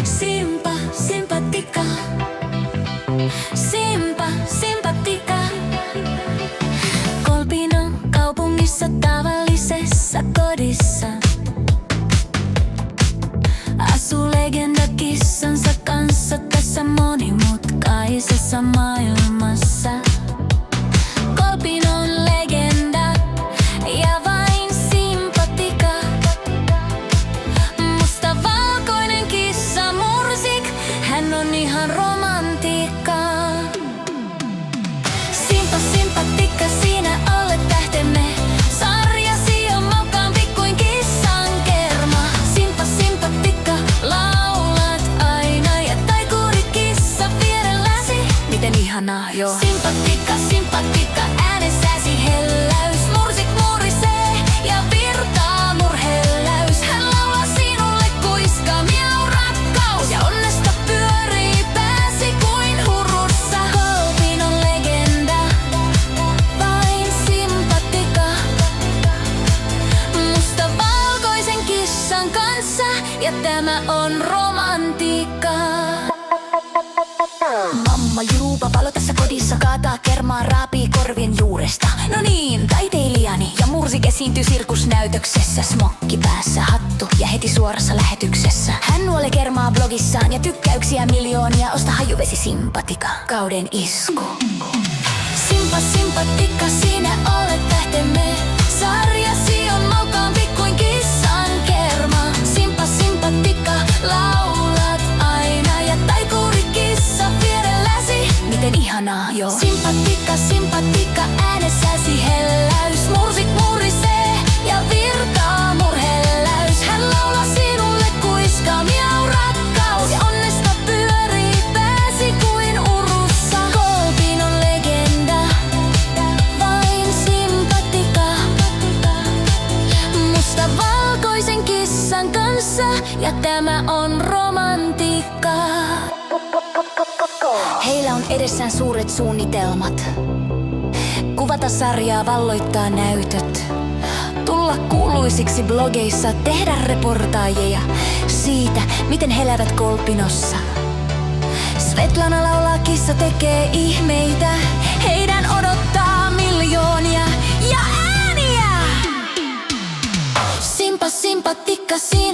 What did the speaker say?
Simpa, simpatica. Simpa, simpatica. Kolpinon kaupungissa tavallisessa kodissa asuu legenda kissansa kanssa tässä monimutkaisessa maailmassa. Kolpin on legenda ja vain simpatica. Mustavalkoinen kissa Mursik, hän on ihan romantiikka. Simpa, simpatica, sinä olet tähtemme. Sarjasi on maukaampi kuin kissan kerma. Simpa, simpatica, laulat aina ja taikuurikissa vierelläsi. Miten ihanaa jo. Simpatica, simpatica, äänessäsi helläys. Mursik murisee ja virtaa murhelläys. Hän laulaa sinulle kuiska, miau rakkaus. Ja onnesta pyörii pääsi kuin hurussa. Kolpin on legenda, vain simpatica. Mustavalkoisen kissan kanssa ja tämä on romantiikka. Mamma Juba valo tässä kodissa kaataa kermaa, raapii korvien juuresta. No niin, taiteilijani ja Mursik esiintyy sirkusnäytöksessä. Smokki päässä, hattu ja heti suorassa lähetyksessä. Hän nuolee kermaa blogissaan ja tykkäyksiä miljoonia. Osta hajuvesi simpatica, kauden isku. Simpa, simpatica, sinä olet tähtemme. Sarjasi on maukaampi kuin kissan kerma. Simpa, simpatica, laulat aina ja taikuurikissa vierelläsi. Miten ihanaa jo. Simpatica, simpatica, äänessäsi helläys. Mursik murisee ja virtaa murhelläys. Hän laulaa sinulle kuiska, miau rakkaus. Ja onnesta pyörii pääsi kuin urussa. Kolpin on legenda, vain simpatica. Mustavalkoisen kissan kanssa ja tämä on romantiikka. Heillä on edessään suuret suunnitelmat. Kuvata sarjaa, valloittaa näytöt. Tulla kuuluisiksi blogeissa, tehdä reportaajeja siitä, miten he elävät Kolpinossa. Svetlana laulaa, kissa tekee ihmeitä. Heidän odottaa miljoonia ja ääniä. Simpa, simpatica, sinä